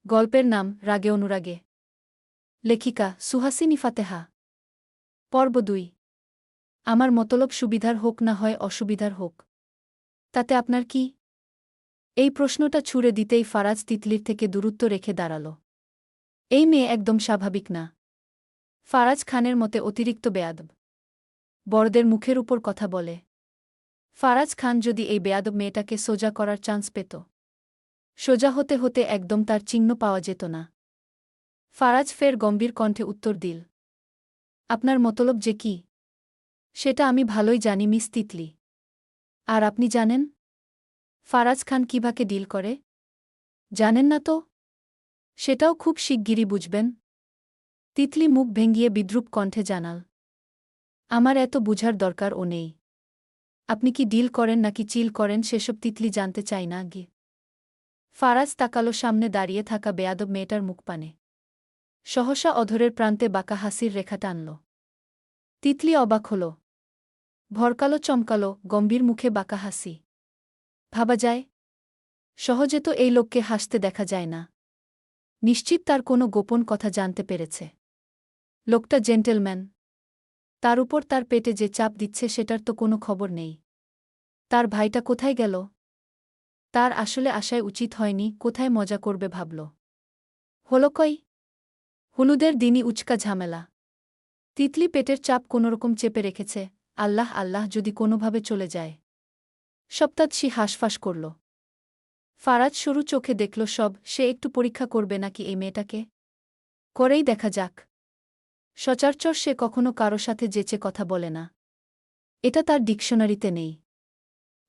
গল্পের নাম রাগে অনুরাগে। লেখিকা সুহাসিনী ফাতেহা। পর্ব ২। আমার মতলব সুবিধার হোক না হয় অসুবিধার হোক, তাতে আপনার কি? এই প্রশ্নটা ছুড়ে দিতেই ফারাজ তিতলির থেকে দূরত্ব রেখে দাঁড়াল। এই মেয়ে একদম স্বাভাবিক না। ফারাজ খানের মতে অতিরিক্ত বেয়াদব। বড়দের মুখের উপর কথা বলে। ফারাজ খান যদি এই বেয়াদব মেয়েটাকে সোজা করার চান্স পেত, সোজা হতে হতে একদম তার চিহ্ন পাওয়া যেত না। ফারাজ ফের গম্ভীর কণ্ঠে উত্তর দিল, আপনার মতলব যে কি সেটা আমি ভালোই জানি মিস তিতলি। আর আপনি জানেন ফারাজ খান কিভাবে ডিল করে? জানেন না তো? সেটাও খুব শিগগিরই বুঝবেন। তিতলি মুখ ভেঙ্গিয়ে বিদ্রূপ কণ্ঠে জানাল, আমার এত বুঝার দরকারও নেই। আপনি কি ডিল করেন নাকি চিল করেন সেসব তিতলি জানতে চাই না গে। ফারাজ তাকালো সামনে দাঁড়িয়ে থাকা বেয়াদব মেয়েটার মুখপানে। সহসা অধরের প্রান্তে বাঁকা হাসির রেখা টানল। তিতলি অবাক হল। ভরকালো চমকালো গম্ভীর মুখে বাঁকা হাসি। ভাবা যায়? সহজে তো এই লোককে হাসতে দেখা যায় না। নিশ্চিত তার কোনো গোপন কথা জানতে পেরেছে। লোকটা জেন্টেলম্যান। তার উপর তার পেটে যে চাপ দিচ্ছে সেটার তো কোনো খবর নেই। তার ভাইটা কোথায় গেল? তার আসলে আসায় উচিত হয়নি, কোথায় মজা করবে ভাবল। হল কই? হলুদের দিনই উচকা ঝামেলা। তিতলি পেটের চাপ কোনোরকম চেপে রেখেছে। আল্লাহ আল্লাহ, যদি কোনোভাবে চলে যায়। সপ্তাৎসি হাঁসফাঁস করল। ফারাজ সরু চোখে দেখল সব। সে একটু পরীক্ষা করবে নাকি এই মেয়েটাকে? করেই দেখা যাক। সচরাচর সে কখনো কারো সাথে যেচে কথা বলে না। এটা তার ডিকশনারিতে নেই।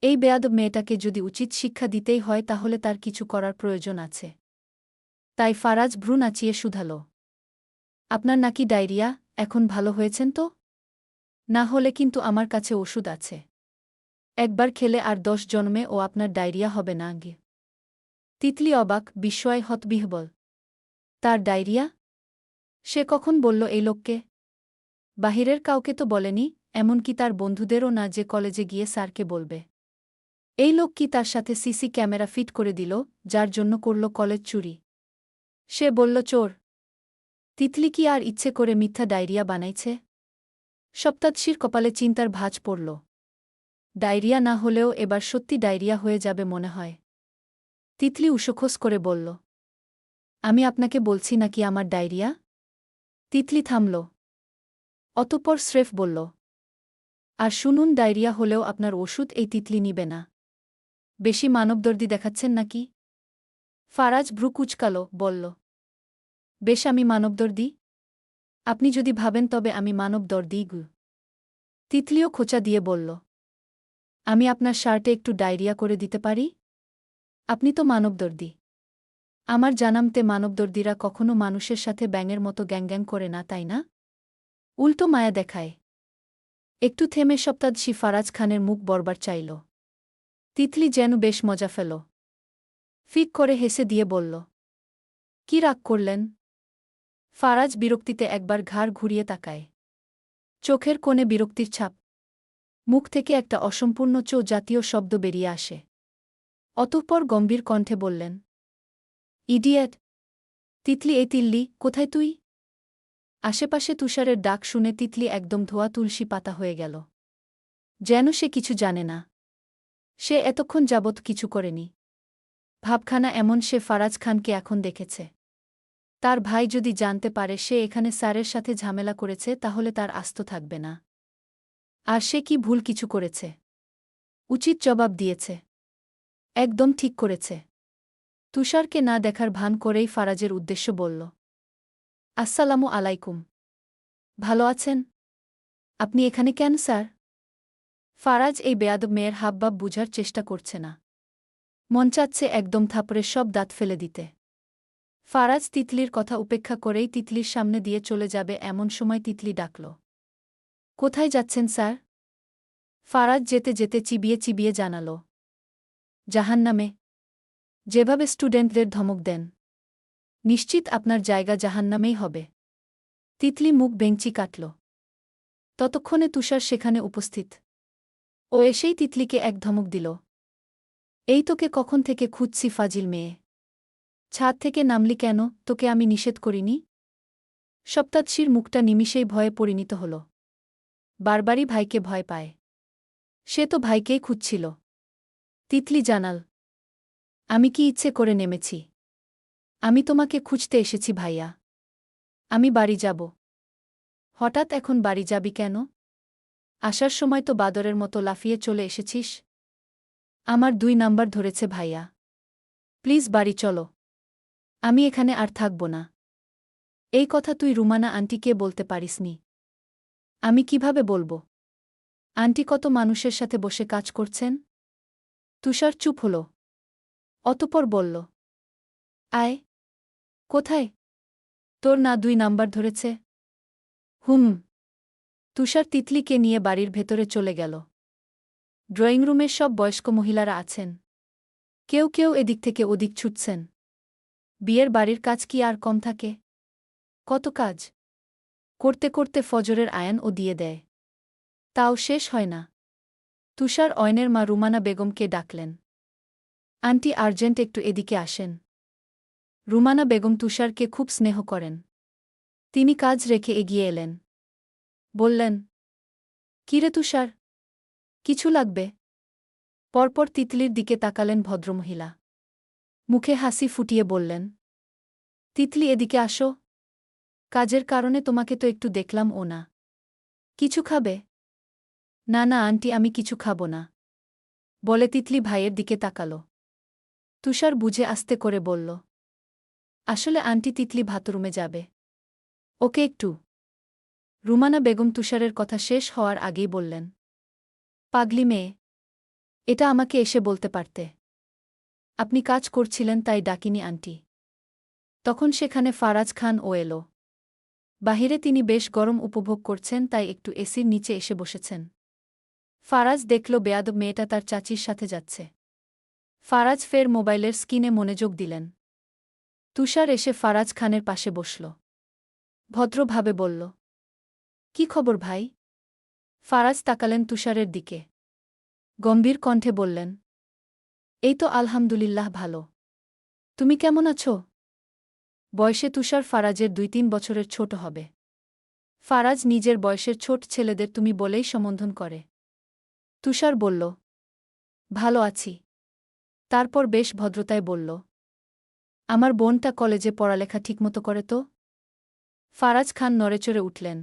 এই বেয়াদব মেয়েটাকে যদি উচিত শিক্ষা দিতেই হয় তাহলে তার কিছু করার প্রয়োজন আছে। তাই ফারাজ ভ্রু নাচিয়ে শুধাল, আপনার নাকি ডায়রিয়া? এখন ভালো হয়েছেন তো? না হলে কিন্তু আমার কাছে ওষুধ আছে। একবার খেলে আর 10 জন্মে ও আপনার ডায়রিয়া হবে না গে। তিতলি অবাক, বিস্ময়, হতবিহ্বল। তার ডায়রিয়া? সে কখন বলল এই লোককে? বাহিরের কাউকে তো বলেনি, এমনকি তার বন্ধুদেরও না যে কলেজে গিয়ে স্যারকে বলবে। এই লোক কি তার সাথে সিসি ক্যামেরা ফিট করে দিল, যার জন্য করল কলেজ চুরি? সে বলল চোর। তিতলি কি আর ইচ্ছে করে মিথ্যা ডায়রিয়া বানাইছে? সপ্তাৎসির কপালে চিন্তার ভাঁজ পড়ল। ডায়রিয়া না হলেও এবার সত্যি ডায়রিয়া হয়ে যাবে মনে হয়। তিতলি উষোখোস করে বলল, আমি আপনাকে বলছি নাকি আমার ডায়রিয়া? তিতলি থামল। অতঃপর স্রেফ বলল, আর শুনুন, ডায়রিয়া হলেও আপনার ওষুধ এই তিতলি নিবে না। বেশি মানবদর্দি দেখাচ্ছেন নাকি? ফারাজ ভ্রু কুঁচকাল, বলল, বেশ আমি মানবদর্দি? আপনি যদি ভাবেন তবে আমি মানবদর্দিই গু। তিতলিও খোঁচা দিয়ে বলল, আমি আপনার শার্টে একটু ডায়রিয়া করে দিতে পারি? আপনি তো মানবদর্দি। আমার জানামতে মানবদর্দিরা কখনো মানুষের সাথে ব্যাঙের মতো গ্যাং করে না, তাই না? উল্টো মায়া দেখায়। একটু থেমে সপ্তাৎসি ফারাজ খানের মুখ বরবার চাইল। তিতলি যেন বেশ মজা ফেল। ফিক করে হেসে দিয়ে বলল, কি রাগ করলেন? ফারাজ বিরক্তিতে একবার ঘাড় ঘুরিয়ে তাকায়। চোখের কোণে বিরক্তির ছাপ। মুখ থেকে একটা অসম্পূর্ণ চো জাতীয় শব্দ বেরিয়ে আসে। অতঃপর গম্ভীর কণ্ঠে বললেন, ইডিয়েট! তিতলি, এই তিল্লি, কোথায় তুই? আশেপাশে তুষারের ডাক শুনে তিতলি একদম ধোয়া তুলসী পাতা হয়ে গেল। যেন সে কিছু জানে না। সে এতক্ষণ যাবৎ কিছু করেনি। ভাবখানা এমন, সে ফারাজ খানকে এখন দেখেছে। তার ভাই যদি জানতে পারে সে এখানে স্যারের সাথে ঝামেলা করেছে তাহলে তার আস্ত থাকবে না। আর সে কি ভুল কিছু করেছে? উচিত জবাব দিয়েছে। একদম ঠিক করেছে। তুষারকে না দেখার ভান করেই ফারাজের উদ্দেশ্য বলল, আসসালামু আলাইকুম। ভালো আছেন? আপনি এখানে কেন স্যার? ফারাজ এই বেয়াদব মেয়ের হাবভাব বুঝার চেষ্টা করছে না। মন চাচ্ছে একদম থাপড়ে সব দাঁত ফেলে দিতে। ফারাজ তিতলির কথা উপেক্ষা করেই তিতলির সামনে দিয়ে চলে যাবে এমন সময় তিতলি ডাকল, কোথায় যাচ্ছেন স্যার? ফারাজ যেতে যেতে চিবিয়ে চিবিয়ে জানাল, জাহান্নামে। যেভাবে স্টুডেন্টদের ধমক দেন, নিশ্চিত আপনার জায়গা জাহান্নামেই হবে। তিতলি মুখ বেঞ্চি কাটল। ততক্ষণে তুষার সেখানে উপস্থিত। ও এসেই তিতলিকে এক ধমক দিল, এই তোকে কখন থেকে খুঁজছি ফাজিল মেয়ে। ছাদ থেকে নামলি কেন? তোকে আমি নিষেধ করিনি? সপ্তাদশীর মুখটা নিমিষেই ভয়ে পরিণত হল। বারবারই ভাইকে ভয় পায়। সে তো ভাইকেই খুঁজছিল। তিতলি জানাল, আমি কি ইচ্ছে করে নেমেছি? আমি তোমাকে খুঁজতে এসেছি ভাইয়া। আমি বাড়ি যাব। হঠাৎ এখন বাড়ি যাবি কেন? আসার সময় তো বাদরের মতো লাফিয়ে চলে এসেছিস। আমার 2 নাম্বার ধরেছে ভাইয়া। প্লিজ বাড়ি চলো। আমি এখানে আর থাকব না। এই কথা তুই রুমানা আন্টিকে বলতে পারিসনি। আমি কিভাবে বলবো? আন্টি কত মানুষের সাথে বসে কাজ করছেন। তুষার চুপ হল। অতঃপর বলল, আয়। কোথায়? তোর না 2 নাম্বার ধরেছে? হুম। তুষার তিতলিকে নিয়ে বাড়ির ভেতরে চলে গেল। ড্রয়িং রুমের সব বয়স্ক মহিলারা আছেন। কেউ কেউ এদিক থেকে ওদিক ছুটছেন। বিয়ের বাড়ির কাজ কি আর কম থাকে? কত কাজ করতে করতে ফজরের আয়ানও দিয়ে দেয়। তাও শেষ হয় না। তুষার অয়নের মা রুমানা বেগমকে ডাকলেন। আন্টি আর্জেন্ট একটু এদিকে আসেন। রুমানা বেগম তুষারকে খুব স্নেহ করেন। তিনি কাজ রেখে এগিয়ে এলেন। বললেন, কিরে তুষার, কিছু লাগবে? পরপর তিতলির দিকে তাকালেন ভদ্রমহিলা। মুখে হাসি ফুটিয়ে বললেন, তিতলি এদিকে আসো। কাজের কারণে তোমাকে তো একটু দেখলাম ও না। কিছু খাবে? না না আন্টি, আমি কিছু খাব না, বলে তিতলি ভাইয়ের দিকে তাকালো। তুষার বুঝে আস্তে করে বলল, আসলে আন্টি তিতলি ভাতরুমে যাবে। ওকে একটু। রুমানা বেগম তুষারের কথা শেষ হওয়ার আগেই বললেন, পাগলি মেয়ে, এটা আমাকে এসে বলতে পারতে। আপনি কাজ করছিলেন তাই ডাকিনি আন্টি। তখন সেখানে ফারাজ খান ও এলো। বাহিরে তিনি বেশ গরম উপভোগ করছেন তাই একটু এসির নিচে এসে বসেছেন। ফারাজ দেখল বেয়াদব মেয়েটা তার চাচির সাথে যাচ্ছে। ফারাজ ফের মোবাইলের স্ক্রিনে মনোযোগ দিলেন। তুষার এসে ফারাজ খানের পাশে বসল। ভদ্রভাবে বলল, কি খবর ভাই? ফারাজ তাকালেন তুষারের দিকে। গম্ভীর কণ্ঠে বললেন, এই তো আলহামদুলিল্লাহ ভালো। তুমি কেমন আছো? বয়সে তুষার ফারাজের 2-3 বছরের ছোট হবে। ফারাজ নিজের বয়সের ছোট ছেলেদের তুমি বলেই সম্বোধন করে। তুষার বলল, ভালো আছি। তারপর বেশ ভদ্রতায় বলল, আমার বোনটা কলেজে পড়ালেখা ঠিকমতো করে তো? ফারাজ খান নড়েচড়ে উঠলেন।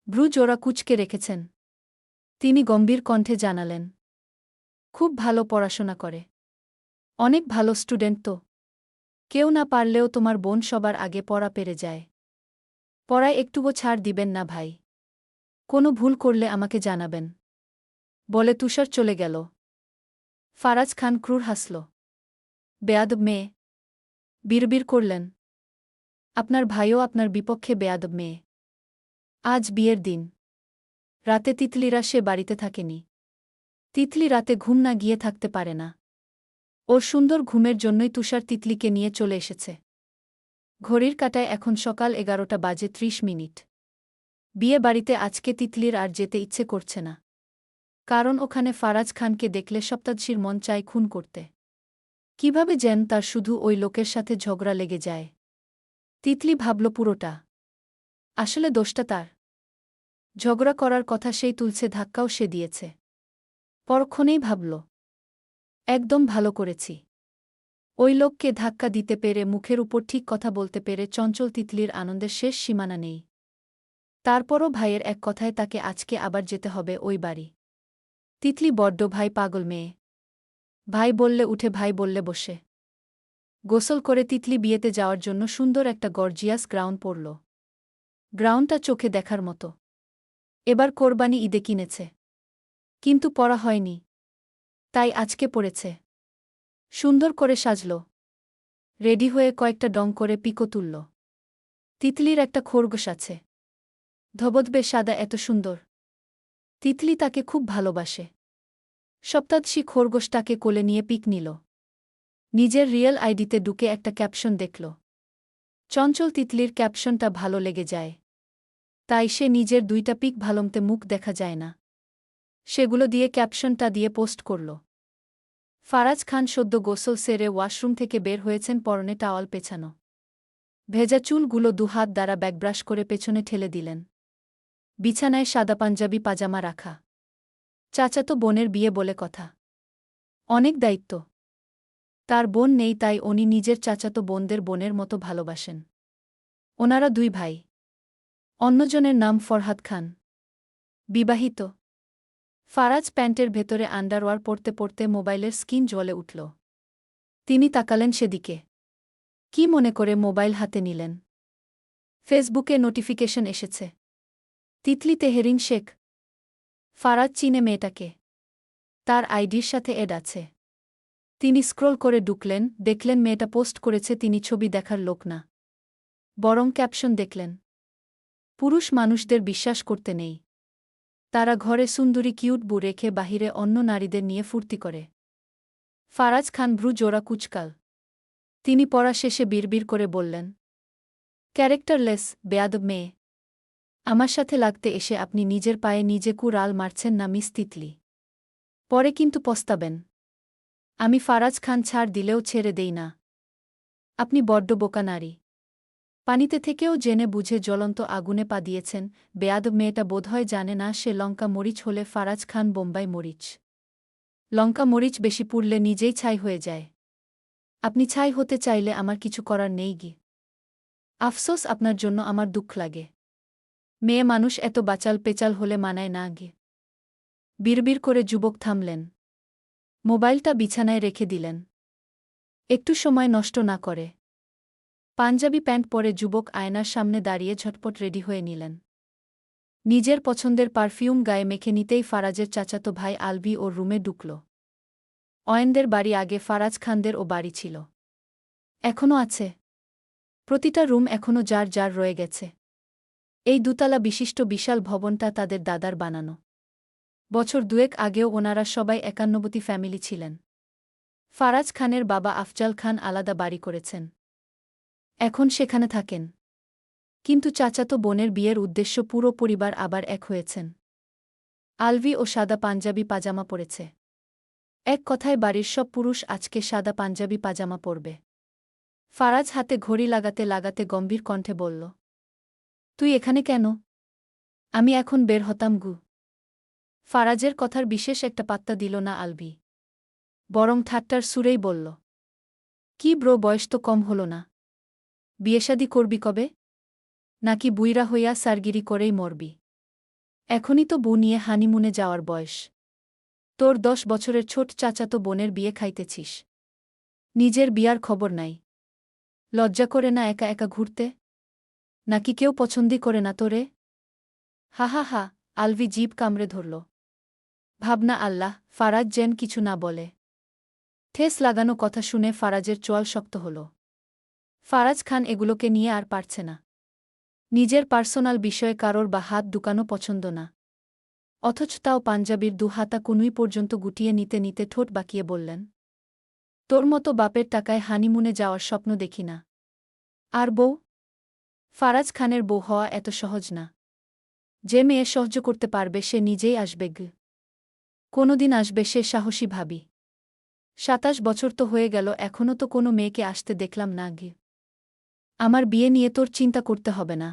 ভ্রু জোড়া কুঁচকে রেখেছেন। তিনি গম্ভীর কণ্ঠে জানালেন, খুব ভালো পড়াশোনা করে। অনেক ভালো স্টুডেন্ট তো। কেউ না পারলেও তোমার বোন সবার আগে পড়া পেরে যায়। পড়ায় একটুও ছাড় দিবেন না ভাই। কোনো ভুল করলে আমাকে জানাবেন, বলে তুষার চলে গেল। ফারাজ খান ক্রুর হাসল। বেয়াদব মেয়ে, বিড়বিড় করলেন, আপনার ভাইও আপনার বিপক্ষে বেয়াদব মেয়ে। আজ বিয়ের দিন। রাতে তিতলিরা সে বাড়িতে থাকেনি। তিতলি রাতে ঘুম না গিয়ে থাকতে পারে না। ওর সুন্দর ঘুমের জন্যই তুষার তিতলিকে নিয়ে চলে এসেছে। ঘড়ির কাঁটায় এখন সকাল 11টা বাজে 30 মিনিট। বিয়ে বাড়িতে আজকে তিতলির আর যেতে ইচ্ছে করছে না। কারণ ওখানে ফারাজ খানকে দেখলে সপ্তাদশীর মন চায় খুন করতে। কিভাবে যেন তার শুধু ওই লোকের সাথে ঝগড়া লেগে যায়। তিতলি ভাবল পুরোটা আসলে দোষটা তার। ঝগড়া করার কথা সেই তুলছে, ধাক্কাও সে দিয়েছে। পরক্ষণেই ভাবল, একদম ভালো করেছি। ওই লোককে ধাক্কা দিতে পেরে মুখের উপর ঠিক কথা বলতে পেরে চঞ্চল তিতলির আনন্দের শেষ সীমানা নেই। তারপরও ভাইয়ের এক কথায় তাকে আজকে আবার যেতে হবে ওই বাড়ি। তিতলি বড্ড ভাই পাগল মেয়ে। ভাই বললে উঠে, ভাই বললে বসে। গোসল করে তিতলি বিয়েতে যাওয়ার জন্য সুন্দর একটা গর্জিয়াস গ্রাউন পরল। গ্রাউনটা চোখে দেখার মতো। এবার কোরবানি ঈদে কিনেছে, কিন্তু পরা হয়নি, তাই আজকে পরেছে। সুন্দর করে সাজল। রেডি হয়ে কয়েকটা ডং করে পিকো তুলল। তিতলির একটা খরগোশ আছে, ধবধবে সাদা, এত সুন্দর। তিতলি তাকে খুব ভালোবাসে। সপ্তাদশী খরগোশটাকে কোলে নিয়ে পিক নিল। নিজের রিয়েল আইডিতে ঢুকে একটা ক্যাপশন দেখল। চঞ্চল তিতলির ক্যাপশনটা ভালো লেগে যায়। তাই সে নিজের 2টা পিক ভালোমতে মুখ দেখা যায় না, সেগুলো দিয়ে ক্যাপশনটা দিয়ে পোস্ট করল। ফারাজ খান সদ্য গোসল সেরে ওয়াশরুম থেকে বের হয়েছেন, পরনে টাওয়াল পেছানো। ভেজা চুলগুলো দুহাত দ্বারা ব্যাকব্রাশ করে পেছনে ঠেলে দিলেন। বিছানায় সাদা পাঞ্জাবি পাজামা রাখা। চাচাতো বোনের বিয়ে বলে কথা। অনেক দায়িত্ব। তার বোন নেই, তাই উনি নিজের চাচাতো বোনদের বোনের মতো ভালোবাসেন। ওনারা দুই ভাই। অন্যজনের নাম ফরহাদ খান। বিবাহিত। ফারাজ প্যান্টের ভেতরে আন্ডারওয়্যার পরতে পরতে মোবাইলের স্ক্রিন জ্বলে উঠল। তিনি তাকালেন সেদিকে। কি মনে করে মোবাইল হাতে নিলেন? ফেসবুকে নোটিফিকেশন এসেছে। তিতলি তেহরিন শেখ। ফারাজ চিনে মেয়েটাকে। তার আইডির সাথে এড আছে। তিনি স্ক্রল করে ঢুকলেন, দেখলেন মেয়েটা পোস্ট করেছে তিনি ছবি দেখার লোক না। বরং ক্যাপশন দেখলেন, পুরুষ মানুষদের বিশ্বাস করতে নেই। তারা ঘরে সুন্দরী কিউট বউ রেখে বাহিরে অন্য নারীদের নিয়ে ফুর্তি করে। ফারাজ খান ভ্রু জোড়া কুচকাল। তিনি পড়া শেষে বিড়বিড় করে বললেন, ক্যারেক্টারলেস, বেয়াদব মেয়ে। আমার সাথে লাগতে এসে আপনি নিজের পায়ে নিজে কুড়াল মারছেন না মিস তিতলি। পরে কিন্তু পস্তাবেন। আমি ফারাজ খান ছাড় দিলেও ছেড়ে দেই না। আপনি বড্ড বোকা নারী। পানিতে থেকেও জেনে বুঝে জ্বলন্ত আগুনে পা দিয়েছেন। বেয়াদব মেয়েটা বোধহয় জানে না সে লঙ্কা মরিচ হলে ফারাজ খান বোম্বাই মরিচ। লঙ্কা মরিচ বেশি পুড়লে নিজেই ছাই হয়ে যায়। আপনি ছাই হতে চাইলে আমার কিছু করার নেই গি। আফসোস, আপনার জন্য আমার দুঃখ লাগে। মেয়ে মানুষ এত বাচাল পেচাল হলে মানায় না গে। বিড়বিড় করে যুবক থামলেন। মোবাইলটা বিছানায় রেখে দিলেন। একটু সময় নষ্ট না করে পাঞ্জাবি প্যান্ট পরে যুবক আয়নার সামনে দাঁড়িয়ে ঝটপট রেডি হয়ে নিলেন। নিজের পছন্দের পারফিউম গায়ে মেখে নিতেই ফারাজের চাচাতো ভাই আলভি ওর রুমে ঢুকল। অয়েনদের বাড়ি আগে ফারাজ খানদের ও বাড়ি ছিল। এখনও আছে। প্রতিটা রুম এখনও যার যার রয়ে গেছে। এই দুতলা বিশিষ্ট বিশাল ভবনটা তাদের দাদার বানানো। বছর দুয়েক আগেও ওনারা সবাই একান্নবতী ফ্যামিলি ছিলেন। ফারাজ খানের বাবা আফজাল খান আলাদা বাড়ি করেছেন। এখন সেখানে থাকেন। কিন্তু চাচাতো বোনের বিয়ের উদ্দেশ্য পুরো পরিবার আবার এক হয়েছেন। আলভি ও সাদা পাঞ্জাবি পাজামা পরেছে। এক কথায় বাড়ির সব পুরুষ আজকে সাদা পাঞ্জাবি পাজামা পরবে। ফারাজ হাতে ঘড়ি লাগাতে লাগাতে গম্ভীর কণ্ঠে বলল, তুই এখানে কেন? আমি এখন বের হতাম গু। ফারাজের কথার বিশেষ একটা পাত্তা দিল না আলভি। বরং ঠাট্টার সুরেই বলল, কি ব্রো, বয়স তো কম হল না। বিয়েশাদি করবি কবে? নাকি বুইরা হইয়া সারগিরি করেই মরবি? এখনই তো বউ নিয়ে হানিমুনে যাওয়ার বয়স। তোর 10 বছরের ছোট চাচাতো বোনের বিয়ে খাইতেছিস। নিজের বিয়ার খবর নাই। লজ্জা করে না একা একা ঘুরতে? নাকি কেউ পছন্দই করে না তোরে? হা হা হা। আলভি জিভ কামড়ে ধরল। ভাবনা আল্লাহ, ফারাজ যেন কিছু না বলে। ঠেস লাগানো কথা শুনে ফারাজের চোয়াল শক্ত হল। ফারাজ খান এগুলোকে নিয়ে আর পারছে না। নিজের পার্সোনাল বিষয়ে কারোর বা হাত ঢুকানো পছন্দ না। অথচ তাও পাঞ্জাবির দুহাতা কুনুই পর্যন্ত গুটিয়ে নিতে নিতে ঠোঁট বাঁকিয়ে বললেন, তোর মতো বাপের টাকায় হানিমুনে যাওয়ার স্বপ্ন দেখি না। আর বউ? ফারাজ খানের বউ হওয়া এত সহজ না। যে মেয়ে সহ্য করতে পারবে সে নিজেই আসবে গ। কোনোদিন আসবে সে সাহসী ভাবি। 27 বছর তো হয়ে গেল, এখনও তো কোনো মেয়েকে আসতে দেখলাম না গে। আমার বিয়ে নিয়ে তোর চিন্তা করতে হবে না।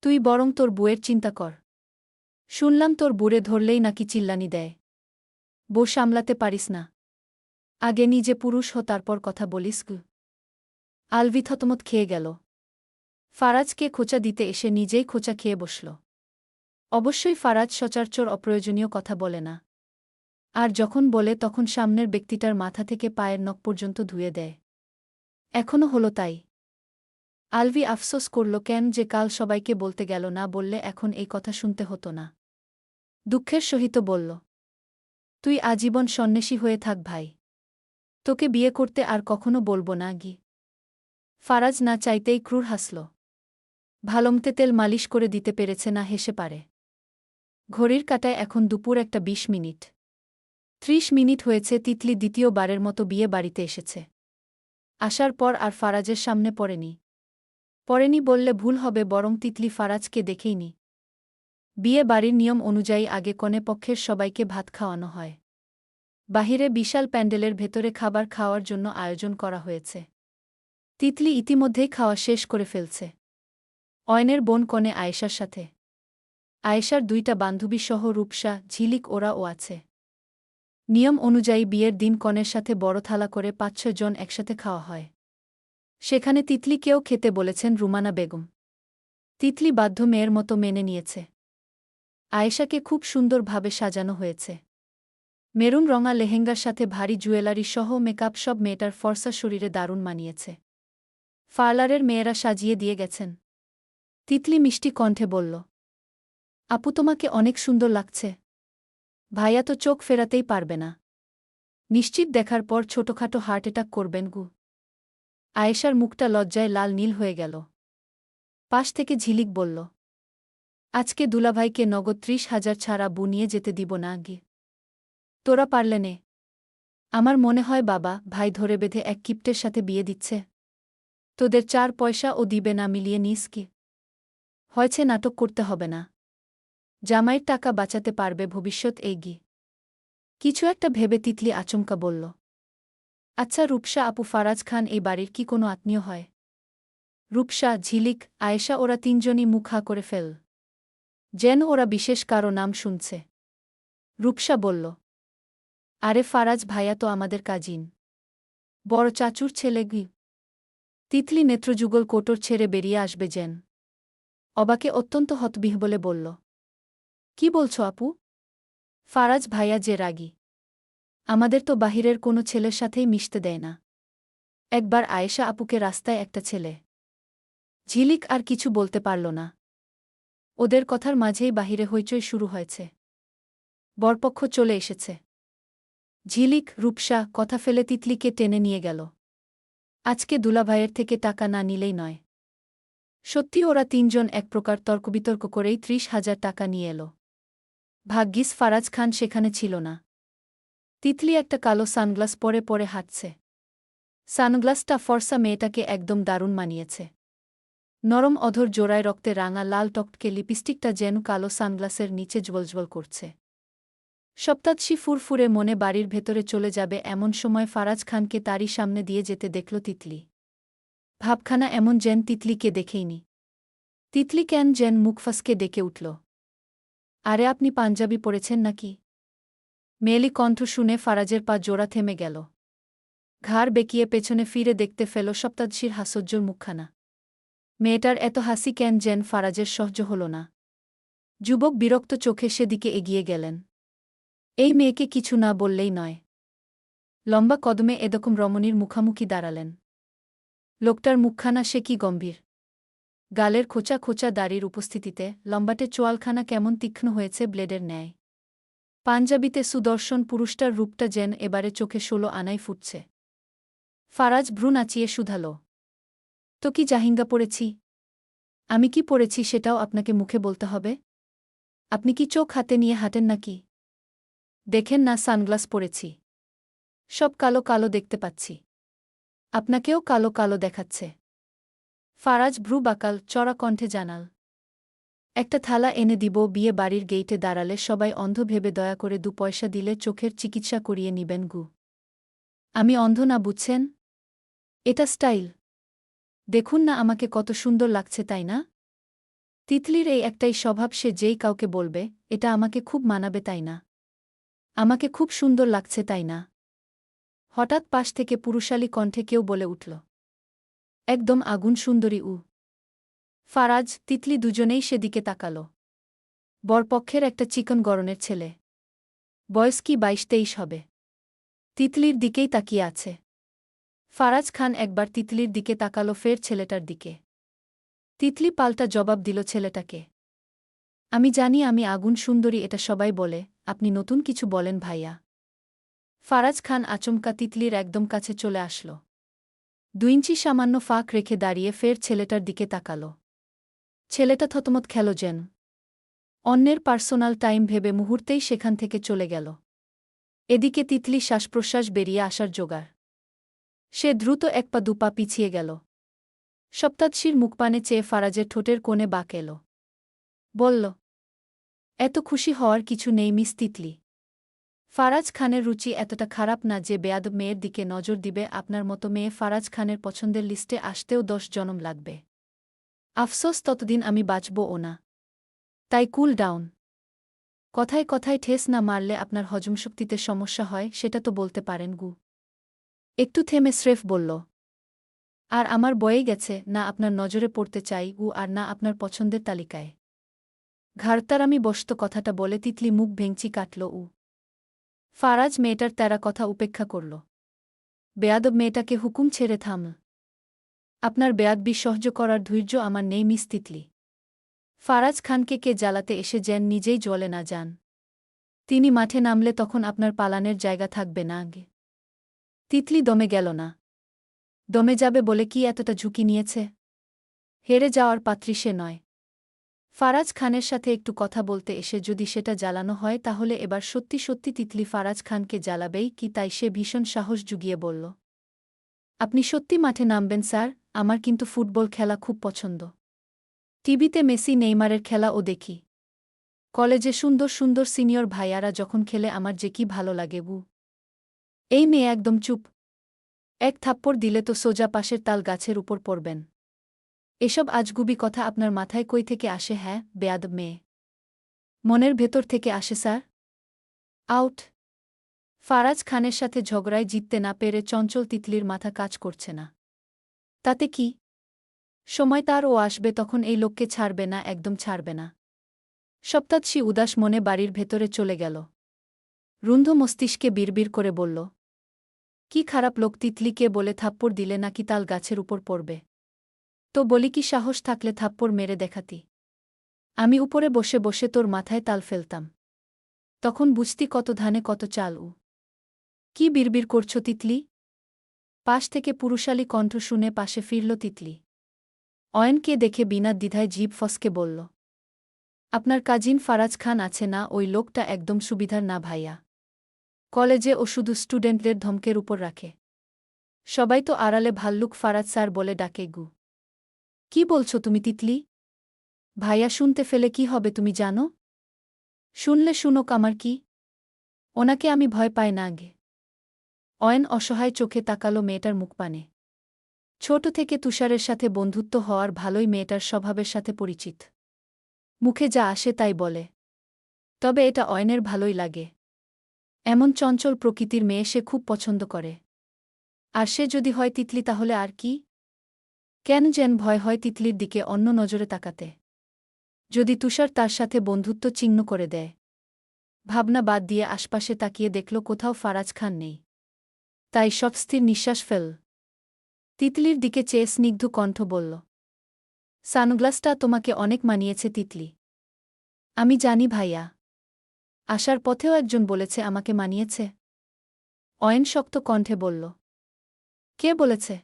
তুই বরং তোর বউয়ের চিন্তা কর। শুনলাম তোর বুড়ে ধরলেই নাকি চিল্লানি দেয়। বউ সামলাতে পারিস না। আগে নিজে পুরুষ হো, তারপর কথা বলিস গ। আলভি থতমত খেয়ে গেল। ফারাজকে খোঁচা দিতে এসে নিজেই খোঁচা খেয়ে বসল। অবশ্যই ফারাজ সচরাচর অপ্রয়োজনীয় কথা বলে না। আর যখন বলে তখন সামনের ব্যক্তিটার মাথা থেকে পায়ের নখ পর্যন্ত ধুয়ে দেয়। এখনও হল তাই। আলভি আফসোস করল কেন যে কাল সবাইকে বলতে গেল, না বললে এখন এই কথা শুনতে হতো না। দুঃখের সহিত বলল, তুই আজীবন সন্ন্যাসী হয়ে থাক ভাই। তোকে বিয়ে করতে আর কখনো বলবো না গি। ফারাজ না চাইতেই ক্রূর হাসল। ভালোমতে তেল মালিশ করে দিতে পেরেছে না হেসে পারে। ঘড়ির কাঁটায় এখন দুপুর 1:20। 30 মিনিট হয়েছে তিতলি দ্বিতীয়বারের মতো বিয়ে বাড়িতে এসেছে। আসার পর আর ফারাজের সামনে পড়েনি বললে ভুল হবে, বরং তিতলি ফারাজকে দেখেইনি। বিয়ে বাড়ির নিয়ম অনুযায়ী আগে কনে পক্ষের সবাইকে ভাত খাওয়ানো হয়। বাহিরে বিশাল প্যান্ডেলের ভেতরে খাবার খাওয়ার জন্য আয়োজন করা হয়েছে। তিতলি ইতিমধ্যেই খাওয়া শেষ করে ফেলছে। অয়নের বোন কনে আয়েশার সাথে। আয়েশার 2টা বান্ধবীসহ রূপসা, ঝিলিক ওরাও আছে। নিয়ম অনুযায়ী বিয়ের দিন কনের সাথে বড় থালা করে 5-6 জন একসাথে খাওয়া হয়। সেখানে তিতলিকেও খেতে বলেছেন রুমানা বেগম। তিতলি বাধ্য মেয়ের মতো মেনে নিয়েছে। আয়েশাকে খুব সুন্দরভাবে সাজানো হয়েছে। মেরুন রঙা লেহেঙ্গার সাথে ভারী জুয়েলারি সহ মেকআপ সব মেয়েটার ফর্সা শরীরে দারুণ মানিয়েছে। পার্লারের মেয়েরা সাজিয়ে দিয়ে গেছেন। তিতলি মিষ্টি কণ্ঠে বলল, আপু তোমাকে অনেক সুন্দর লাগছে। ভাইয়া তো চোখ ফেরাতেই পারবে না। নিশ্চিত দেখার পর ছোটখাটো হার্ট অ্যাটাক করবেন গু। আয়েশার মুখটা লজ্জায় লাল নীল হয়ে গেল। পাশ থেকে ঝিলিক বলল, আজকে দুলাভাইকে নগদ 30,000 ছাড়া বু নিয়ে যেতে দিব না গে। তোরা পারলে নে। আমার মনে হয় বাবা ভাই ধরে বেঁধে এক কিপ্টের সাথে বিয়ে দিচ্ছে। তোদের 4 পয়সাও দিবে না মিলিয়ে নিস কি? হয়েছে নাটক করতে হবে না। জামাইয়ের টাকা বাঁচাতে পারবে ভবিষ্যৎ এগি। কিছু একটা ভেবে তিতলি আচমকা বলল, আচ্ছা রূপসা আপু ফারাজ খান এই বাড়ির কি কোনো আত্মীয় হয়? রূপসা, ঝিলিক, আয়েশা ওরা 3জনই মুখ হা করে ফেল। যেন ওরা বিশেষ কারো নাম শুনছে। রূপসা বলল, আরে ফারাজ ভাইয়া তো আমাদের কাজিন। বড় চাচুর ছেলে গি। তিতলি নেত্রযুগল কোটর ছেড়ে বেরিয়ে আসবে যেন। অবাকে অত্যন্ত হতবিহ্বলে বলল, কি বলছ আপু? ফারাজ ভাইয়া যে রাগী। আমাদের তো বাহিরের কোনো ছেলের সাথেই মিশতে দেয় না। একবার আয়েশা আপুকে রাস্তায় একটা ছেলে। ঝিলিক আর কিছু বলতে পারল না। ওদের কথার মাঝেই বাহিরে হইচই শুরু হয়েছে। বরপক্ষ চলে এসেছে। ঝিলিক, রূপসা কথা ফেলে তিতলিকে টেনে নিয়ে গেল। আজকে দুলাভাইয়ের থেকে টাকা না নিলেই নয়। সত্যি ওরা 3জন এক প্রকার তর্কবিতর্ক করেই 30,000 টাকা নিয়ে এলো। ভাগ্যিস ফারাজ খান সেখানে ছিল না। তিতলি একটা কালো সানগ্লাস পরে পরে হাঁটছে। সানগ্লাসটা ফর্সা মেয়েটাকে একদম দারুণ মানিয়েছে। নরম অধর জোড়ায় রক্তে রাঙা লাল টকটকে লিপস্টিকটা যেন কালো সানগ্লাসের নিচে জ্বলজ্বল করছে। সপ্তাৎসী ফুরফুরে মনে বাড়ির ভেতরে চলে যাবে এমন সময় ফারাজ খানকে তারই সামনে দিয়ে যেতে দেখল তিতলি। ভাবখানা এমন যেন তিতলিকে দেখেইনি। তিতলি কেন যেন মুখ ফসকে ডেকে উঠল, আরে আপনি পাঞ্জাবি পরেছেন নাকি? মেয়েলি কণ্ঠ শুনে ফারাজের পা জোড়া থেমে গেল। ঘাড় বেঁকিয়ে পেছনে ফিরে দেখতে ফেল সপ্তাৎসীর হাস্যোজ্জ্বল মুখখানা। মেয়েটার এত হাসি কেন যেন ফারাজের সহ্য হল না। যুবক বিরক্ত চোখে সেদিকে এগিয়ে গেলেন। এই মেয়েকে কিছু না বললেই নয়। লম্বা কদমে এরকম রমণীর মুখামুখি দাঁড়ালেন। লোকটার মুখখানা সে কি গম্ভীর। গালের খোঁচা খোঁচা দাড়ির উপস্থিতিতে লম্বাটে চোয়ালখানা কেমন তীক্ষ্ণ হয়েছে ব্লেডের ন্যায়। পাঞ্জাবিতে সুদর্শন পুরুষটার রূপটা যেন এবারে চোখে 16 আনায় ফুটছে। ফারাজ ভ্রু নাচিয়ে শুধাল, তো কি জাহিঙ্গা পড়েছি? আমি কি পড়েছি সেটাও আপনাকে মুখে বলতে হবে? আপনি কি চোখ হাতে নিয়ে হাঁটেন নাকি? দেখেন না সানগ্লাস পরেছি। সব কালো কালো দেখতে পাচ্ছি। আপনাকেও কালো কালো দেখাচ্ছে। ফারাজ ভ্রু বাকাল চড়া কণ্ঠে জানাল, একটা থালা এনে দিব। বিয়ে বাড়ির গেইটে দাঁড়ালে সবাই অন্ধ ভেবে দয়া করে 2 পয়সা দিলে চোখের চিকিৎসা করিয়ে নিবেন গু। আমি অন্ধ না বুঝছেন? এটা স্টাইল। দেখুন না আমাকে কত সুন্দর লাগছে তাই না? তিতলির এই একটাই স্বভাব, সে যেই কাউকে বলবে এটা আমাকে খুব মানাবে তাই না, আমাকে খুব সুন্দর লাগছে তাই না। হঠাৎ পাশ থেকে পুরুষালী কণ্ঠে কেউ বলে উঠল, একদম আগুন সুন্দরী উ। ফারাজ, তিতলি দুজনেই সেদিকে তাকাল। বরপক্ষের একটা চিকন গড়নের ছেলে। বয়স কি 22-23 হবে। তিতলির দিকেই তাকিয়ে আছে। ফারাজ খান একবার তিতলির দিকে তাকাল, ফের ছেলেটার দিকে। তিতলি পাল্টা জবাব দিল ছেলেটাকে, আমি জানি আমি আগুন সুন্দরী, এটা সবাই বলে, আপনি নতুন কিছু বলেন ভাইয়া। ফারাজ খান আচমকা তিতলির একদম কাছে চলে আসল। 2 ইঞ্চি সামান্য ফাঁক রেখে দাঁড়িয়ে ফের ছেলেটার দিকে তাকাল। ছেলেটা থতমত খেল যেন। অন্যের পার্সোনাল টাইম ভেবে মুহূর্তেই সেখান থেকে চলে গেল। এদিকে তিতলি শ্বাসপ্রশ্বাস বেরিয়ে আসার জোগাড়। সে দ্রুত 1 পা 2 পা পিছিয়ে গেল। সপ্তাৎসীর মুখপানে চেয়ে ফারাজের ঠোঁটের কোণে বাঁক এল। বলল, এত খুশি হওয়ার কিছু নেই মিস তিতলি। ফারাজ খানের রুচি এতটা খারাপ না যে বেয়াদব মেয়ের দিকে নজর দিবে। আপনার মতো মেয়ে ফারাজ খানের পছন্দের লিস্টে আসতেও 10 জনম লাগবে। আফসোস ততদিন আমি বাঁচবও না। তাই কুল ডাউন। কথায় কথায় ঠেস না মারলে আপনার হজমশক্তিতে সমস্যা হয় সেটা তো বলতে পারেন গু। একটু থেমে স্রেফ বলল। আর আমার বয়ে গেছে, না আপনার নজরে পড়তে চাই উ আর না আপনার পছন্দের তালিকায়। ঘাড়তার আমি বসত কথাটা বলে তিতলি মুখ ভেঙচি কাটল উ। ফারাজ মেয়েটার তেরা কথা উপেক্ষা করল। বেয়াদব মেয়েটাকে হুকুম ছেড়ে থাম। আপনার বেয়াদবি সহ্য করার ধৈর্য আমার নেই মিস তিতলি। ফারাজ খানকে কে জ্বালাতে এসে যেন নিজেই জ্বলে না যান। তিনি মাঠে নামলে তখন আপনার পালানের জায়গা থাকবে না আগে। তিতলি দমে গেল না। দমে যাবে বলে কি এতটা ঝুঁকি নিয়েছে? হেরে যাওয়ার পাত্রী সে নয়। ফারাজ খানের সাথে একটু কথা বলতে এসে যদি সেটা জ্বালানো হয় তাহলে এবার সত্যি সত্যি তিতলি ফারাজ খানকে জ্বালাবেই কি, তাই সে ভীষণ সাহস জুগিয়ে বলল। আপনি সত্যি মাঠে নামবেন স্যার? আমার কিন্তু ফুটবল খেলা খুব পছন্দ। টিভিতে মেসি নেইমারের খেলাও দেখি। কলেজে সুন্দর সুন্দর সিনিয়র ভাইয়ারা যখন খেলে আমার যে কি ভালো লাগে বু। এই মেয়ে একদম চুপ। এক থাপ্পড় দিলে তো সোজা পাশের তাল গাছের উপর পড়বেন। এসব আজগুবি কথা আপনার মাথায় কই থেকে আসে? হ্যাঁ, বেয়াদব মেয়ে। মনের ভেতর থেকে আসে স্যার। আউট। ফারাজ খানের সাথে ঝগড়ায় জিততে না পেরে চঞ্চল তিতলির মাথা কাজ করছে না। তাতে কি? সময় তার ও আসবে, তখন এই লোককে ছাড়বে না, একদম ছাড়বে না। সপ্তাৎসী উদাস মনে বাড়ির ভেতরে চলে গেল। রুন্ধ মস্তিষ্কে বিড়বিড় করে বলল, কি খারাপ লোক তিতলিকে বলে থাপ্পড় দিলে নাকি তাল গাছের উপর পড়বে? তো বলি কি সাহস থাকলে থাপ্পড় মেরে দেখাতি। আমি উপরে বসে বসে তোর মাথায় তাল ফেলতাম। তখন বুঝতি কত ধানে কত চাল উ। কি বিড়বিড় করছ তিতলি? পাশ থেকে পুরুষালী কণ্ঠ শুনে পাশে ফিরল তিতলি। অয়নকে দেখে বিনা দ্বিধায় জিভ ফসকে বলল, আপনার কাজিন ফারাজ খান আছে না, ওই লোকটা একদম সুবিধার না ভাইয়া। কলেজে ও শুধু স্টুডেন্টদের ধমকের উপর রাখে। সবাই তো আড়ালে ভাল্লুক ফারাজ স্যার বলে ডাকে গু। কি বলছো তুমি তিতলি? ভাইয়া শুনতে ফেলে কি হবে তুমি জানো? শুনলে শুনোক, আমার কি। ওনাকে আমি ভয় পাই না আগে। অয়ন অসহায় চোখে তাকালো মেয়েটার মুখপানে। ছোট থেকে তুষারের সাথে বন্ধুত্ব হওয়ার ভালোই মেয়েটার স্বভাবের সাথে পরিচিত। মুখে যা আসে তাই বলে। তবে এটা অয়নের ভালোই লাগে। এমন চঞ্চল প্রকৃতির মেয়ে সে খুব পছন্দ করে। আর সে যদি হয় তিতলি তাহলে আর কি? কেন যেন ভয় হয় তিতলির দিকে অন্য নজরে তাকাতে। যদি তুষার তার সাথে বন্ধুত্ব চিহ্ন করে দেয়। ভাবনা বাদ দিয়ে আশপাশে তাকিয়ে দেখল কোথাও ফারাজ খান নেই। তাই সব স্থির নিঃশ্বাস ফেল। তিতলির দিকে চেয়ে স্নিগ্ধ কণ্ঠ বলল, সানগ্লাসটা তোমাকে অনেক মানিয়েছে তিতলি। আমি জানি ভাইয়া। আসার পথেও একজন বলেছে আমাকে মানিয়েছে। অয়ন শক্ত কণ্ঠে বলল, কে বলেছে?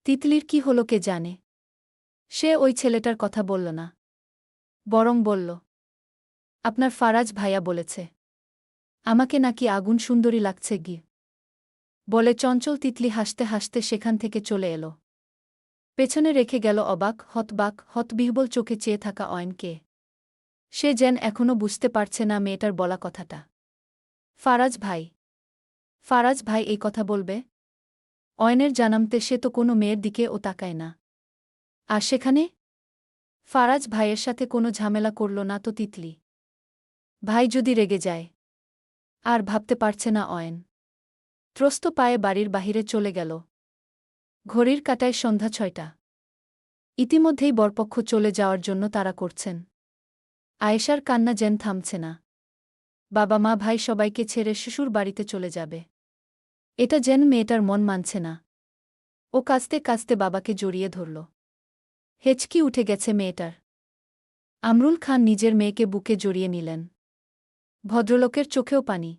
তিতলির কি হলো কে জানে। সে ওই ছেলেটার কথা বলল না, বরং বলল, আপনার ফারাজ ভাইয়া বলেছে আমাকে নাকি আগুন সুন্দরী লাগছে গি। বলে চঞ্চল তিতলি হাসতে হাসতে সেখান থেকে চলে এল। পেছনে রেখে গেল অবাক হতবিহ্বল চোখে চেয়ে থাকা অয়নকে। সে যেন এখনও বুঝতে পারছে না মেয়েটার বলা কথাটা। ফারাজ ভাই। ফারাজ ভাই এই কথা বলবে? অয়নের জানামতে সে তো কোনো মেয়ের দিকে ও তাকায় না। আর সেখানে ফারাজ ভাইয়ের সাথে কোনো ঝামেলা করল না তো তিতলি? ভাই যদি রেগে যায়। আর ভাবতে পারছে না অয়ন। ত্রস্ত পায়ে বাড়ির বাহিরে চলে গেল। ঘড়ির কাঁটায় সন্ধ্যা 6টা। ইতিমধ্যেই বরপক্ষ চলে যাওয়ার জন্য তাড়া করছেন। আয়েশার কান্না যেন থামছে না। বাবা মা ভাই সবাইকে ছেড়ে শ্বশুর বাড়িতে চলে যাবে। এটা যেন মেয়েটার মন মানছে না। ও কাঁদতে কাঁদতে বাবাকে জড়িয়ে ধরল। হেঁচকি উঠে গেছে মেয়েটার। আমরুল খান নিজের মেয়েকে বুকে জড়িয়ে নিলেন। ভদ্রলোকের চোখেও পানি।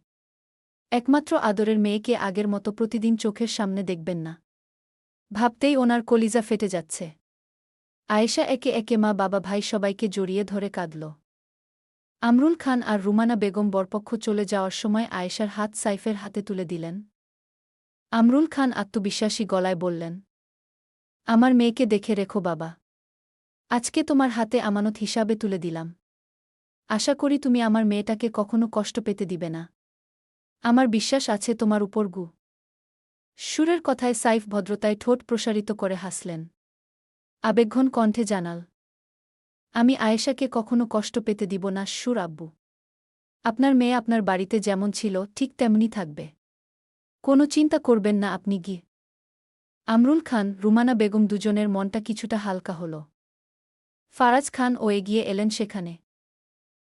একমাত্র আদরের মেয়েকে আগের মতো প্রতিদিন চোখের সামনে দেখবেন না। ভাবতেই ওনার কলিজা ফেটে যাচ্ছে। আয়েশা একে একে মা বাবা ভাই সবাইকে জড়িয়ে ধরে কাঁদল। আমরুল খান আর রুমানা বেগম বরপক্ষ চলে যাওয়ার সময় আয়েশার হাত সাইফের হাতে তুলে দিলেন। আমরুল খান আত্মবিশ্বাসী গলায় বললেন, আমার মেয়েকে দেখে রেখো বাবা। আজকে তোমার হাতে আমানত হিসাবে তুলে দিলাম। আশা করি তুমি আমার মেয়েটাকে কখনো কষ্ট পেতে দিবে না। আমার বিশ্বাস আছে তোমার উপর গু। সুরের কথায় সাইফ ভদ্রতায় ঠোঁট প্রসারিত করে হাসলেন। আবেগঘন কণ্ঠে জানাল, আমি আয়েশাকে কখনো কষ্ট পেতে দিব না সুর আব্বু। আপনার মেয়ে আপনার বাড়িতে যেমন ছিল ঠিক তেমনি থাকবে। কোনো চিন্তা করবেন না আপনি গি। আমরুল খান, রুমানা বেগম দুজনের মনটা কিছুটা হালকা হল। ফারাজ খান ও এগিয়ে এলেন সেখানে।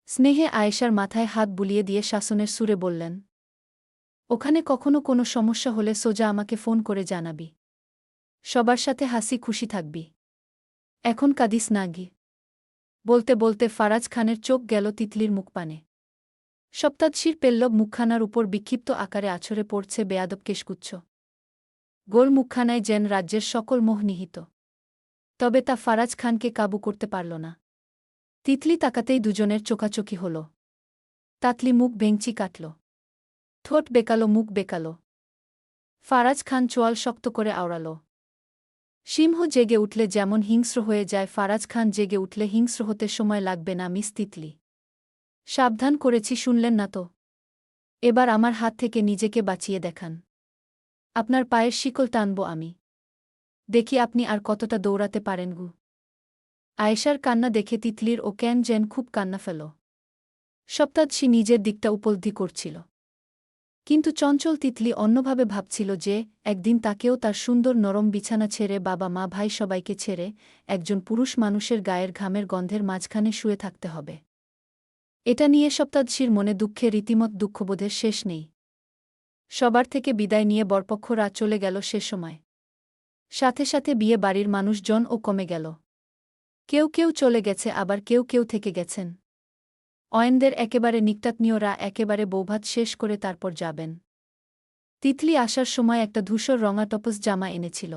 স্নেহে আয়েশার মাথায় হাত বুলিয়ে দিয়ে শাসনের সুরে বললেন, ওখানে কখনো কোনো সমস্যা হলে সোজা আমাকে ফোন করে জানাবি। সবার সাথে হাসি খুশি থাকবি। এখন কাঁদিস না গি। বলতে বলতে ফারাজ খানের চোখ গেল তিতলির মুখপানে। সপ্তাদশীর পেল্লব মুখখানার উপর বিক্ষিপ্ত আকারে আছড়ে পড়ছে বেয়াদব কেশগুচ্ছ। গোল মুখখানায় যেন রাজ্যের সকল মোহ নিহিত। তবে তা ফারাজ খানকে কাবু করতে পারল না। তিতলি তাকাতেই দুজনের চোখাচোখি হল। তাতলি মুখ ভেঙচি কাটল। ঠোঁট বেকালো, মুখ বেকালো। ফারাজ খান চোয়াল শক্ত করে আওড়াল। সিংহ জেগে উঠলে যেমন হিংস্র হয়ে যায়, ফারাজ খান জেগে উঠলে হিংস্র হতে সময় লাগবে না মিস তিতলি। সাবধান করেছি, শুনলেন না তো? এবার আমার হাত থেকে নিজেকে বাঁচিয়ে দেখান। আপনার পায়ের শিকল টানব আমি। দেখি আপনি আর কতটা দৌড়াতে পারেন গু। আয়েশার কান্না দেখে তিতলির ও কেন যেন খুব কান্না ফেল। সপ্তাদশী নিজের দিকটা উপলব্ধি করছিল। কিন্তু চঞ্চল তিতলি অন্যভাবে ভাবছিল যে একদিন তাকেও তার সুন্দর নরম বিছানা ছেড়ে, বাবা মা ভাই সবাইকে ছেড়ে একজন পুরুষ মানুষের গায়ের ঘামের গন্ধের মাঝখানে শুয়ে থাকতে হবে। এটা নিয়ে সপ্তাদশীর মনে দুঃখে রীতিমত দুঃখবোধের শেষ নেই। সবার থেকে বিদায় নিয়ে বরপক্ষরা চলে গেল সে সময়। সাথে সাথে বিয়ে বাড়ির মানুষজনও কমে গেল। কেউ কেউ চলে গেছে, আবার কেউ কেউ থেকে গেছেন। অয়েনদের একেবারে নিকটাত্মীয়রা একেবারে বৌভাত শেষ করে তারপর যাবেন। তিতলি আসার সময় একটা ধূসর রঙা টপস জামা এনেছিল।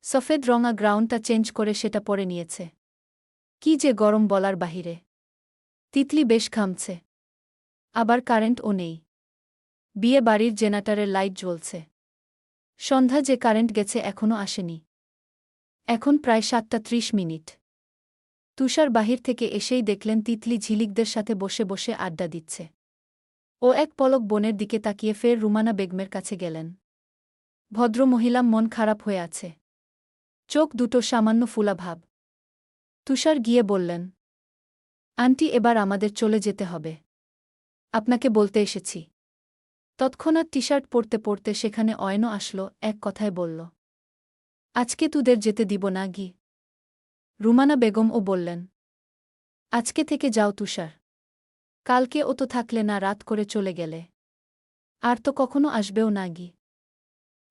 সফেদ রঙা গ্রাউন্ডটা চেঞ্জ করে সেটা পরে নিয়েছে। কি যে গরম বলার বাহিরে। তিতলি বেশ ঘামছে। আবার কারেন্টও নেই। বিয়ে বাড়ির জেনারেটরের লাইট জ্বলছে। সন্ধ্যা যে কারেন্ট গেছে এখনও আসেনি। এখন প্রায় 7:30। তুষার বাহির থেকে এসেই দেখলেন তিতলি ঝিলিকদের সাথে বসে বসে আড্ডা দিচ্ছে। ও এক পলক বোনের দিকে তাকিয়ে ফের রুমানা বেগমের কাছে গেলেন। ভদ্রমহিলা মন খারাপ হয়ে আছে। চোখ দুটো সামান্য ফুলা ভাব। তুষার গিয়ে বললেন, আন্টি এবার আমাদের চলে যেতে হবে। আপনাকে বলতে এসেছি। তৎক্ষণাৎ টি শার্ট পরতে পরতে সেখানে অয়নও আসল, এক কথায় বলল, আজকে তুদের যেতে দিব না গি। রুমানা বেগমও বললেন, আজকে থেকে যাও তুষার। কালকে ও তো থাকলে না, রাত করে চলে গেলে। আর তো কখনো আসবেও না গি।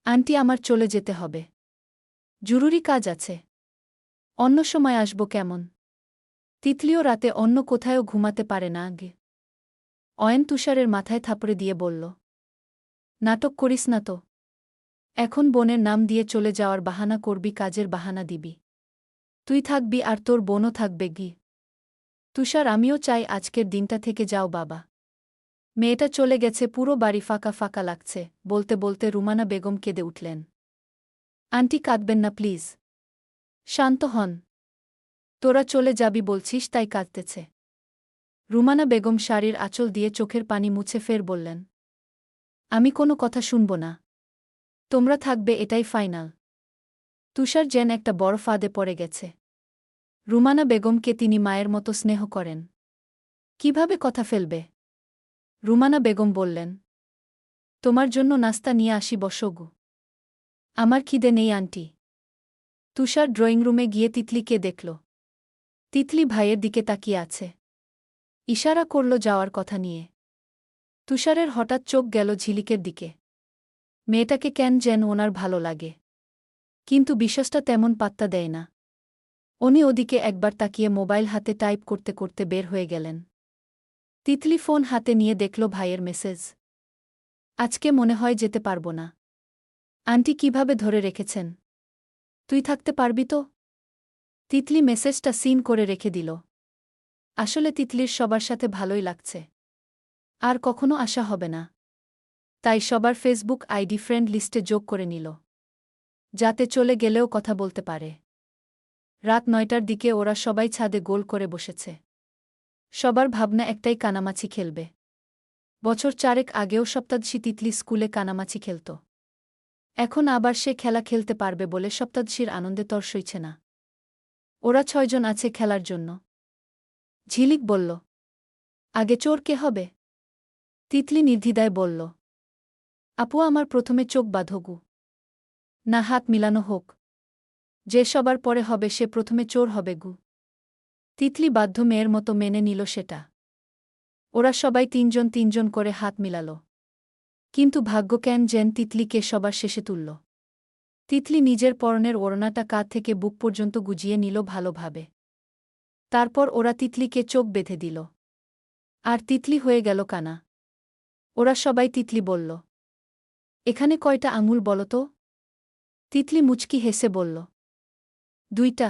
আন্টি আমার চলে যেতে হবে। জরুরি কাজ আছে। অন্য সময় আসব কেমন? তিতলিও রাতে অন্য কোথায়ও ঘুমাতে পারে না আগে। অয়ন তুষারের মাথায় থাপড়ে দিয়ে বলল, নাটক করিস না তো। এখন বোনের নাম দিয়ে চলে যাওয়ার বাহানা করবি, কাজের বাহানা দিবি। তুই থাকবি আর তোর বোনও থাকবে গি। তুষার, আমিও চাই আজকের দিনটা থেকে যাও বাবা। মেয়েটা চলে গেছে, পুরো বাড়ি ফাঁকা ফাঁকা লাগছে। বলতে বলতে রুমানা বেগম কেঁদে উঠলেন। আন্টি কাঁদবেন না প্লিজ। শান্ত হন। তোরা চলে যাবি বলছিস তাই কাঁদতেছে। রুমানা বেগম শাড়ির আঁচল দিয়ে চোখের পানি মুছে ফের বললেন, আমি কোনো কথা শুনব না। তোমরা থাকবে এটাই ফাইনাল। তুষার যেন একটা বড় ফাঁদে পড়ে গেছে। রুমানা বেগমকে তিনি মায়ের মতো স্নেহ করেন। কিভাবে কথা ফেলবে? রুমানা বেগম বললেন, তোমার জন্য নাস্তা নিয়ে আসি, বসগু। আমার খিদে নেই আন্টি। তুষার ড্রয়িং রুমে গিয়ে তিতলিকে দেখল। তিতলি ভাইয়ের দিকে তাকিয়ে আছে। ইশারা করল যাওয়ার কথা নিয়ে। তুষারের হঠাৎ চোখ গেল ঝিলিকের দিকে। মেয়েটাকে কেন যেন ওনার ভালো লাগে। কিন্তু বিশ্বাসটা তেমন পাত্তা দেয় না। উনি ওদিকে একবার তাকিয়ে মোবাইল হাতে টাইপ করতে করতে বের হয়ে গেলেন। তিতলি ফোন হাতে নিয়ে দেখল ভাইয়ের মেসেজ। আজকে মনে হয় যেতে পারব না। আন্টি কিভাবে ধরে রেখেছেন? তুই থাকতে পারবি তো? তিতলি মেসেজটা সিন করে রেখে দিল। আসলে তিতলির সবার সাথে ভালোই লাগছে। আর কখনো আসা হবে না। তাই সবার ফেসবুক আইডি ফ্রেন্ড লিস্টে যোগ করে নিল, যাতে চলে গেলেও কথা বলতে পারে। রাত 9টার দিকে ওরা সবাই ছাদে গোল করে বসেছে। সবার ভাবনা একটাই, কানামাছি খেলবে। বছর 4 আগেও সপ্তাদশী তিতলি স্কুলে কানামাছি খেলত। এখন আবার সে খেলা খেলতে পারবে বলে সপ্তাদশীর আনন্দে তর সইছে না। ওরা 6 জন আছে খেলার জন্য। ঝিলিক বলল, আগে চোর কে হবে? তিতলি নির্দ্বিধায় বলল, আপু আমার প্রথমে চোখ বাঁধগু। না হাত মিলানো হোক। যে সবার পরে হবে সে প্রথমে চোর হবে গু। তিতলি বাধ্য মেয়ের মতো মেনে নিল সেটা। ওরা সবাই 3 জন 3 জন করে হাত মিলাল। কিন্তু ভাগ্য কেন যেন তিতলিকে সবার শেষে তুলল। তিতলি নিজের পরনের ওড়নাটা কাঁধ থেকে বুক পর্যন্ত গুজিয়ে নিল ভালোভাবে। তারপর ওরা তিতলিকে চোখ বেঁধে দিল। আর তিতলি হয়ে গেল কানা। ওরা সবাই তিতলি বলল, এখানে কয়টা আঙুল বলো তো? তিতলি মুচকি হেসে বলল, 2টা।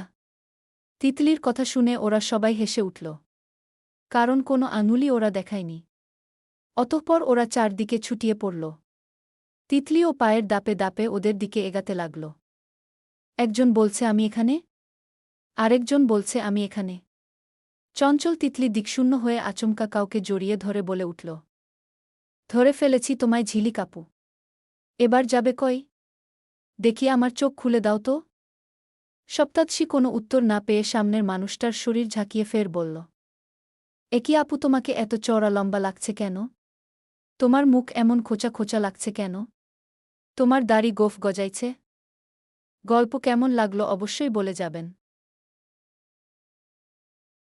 তিতলির কথা শুনে ওরা সবাই হেসে উঠল। কারণ কোনো আঙুলই ওরা দেখায়নি। অতঃপর ওরা চারদিকে ছুটিয়ে পড়ল। তিতলিও পায়ের দাপে দাপে ওদের দিকে এগাতে লাগল। একজন বলছে আমি এখানে, আরেকজন বলছে আমি এখানে। চঞ্চল তিতলি দিকশূন্য হয়ে আচমকা কাউকে জড়িয়ে ধরে বলে উঠল, ধরে ফেলেছি তোমায় ঝিলিক আপু। এবার যাবে কই? দেখি আমার চোখ খুলে দাও তো। সপ্তাদশী কোনো উত্তর না পেয়ে সামনের মানুষটার শরীর ঝাঁকিয়ে ফের বলল, একি আপু তোমাকে এত চওড়া লম্বা লাগছে কেন? তোমার মুখ এমন খোঁচা খোঁচা লাগছে কেন? তোমার দাড়ি গোঁফ গজাইছে? গল্প কেমন লাগলো অবশ্যই বলে যাবেন।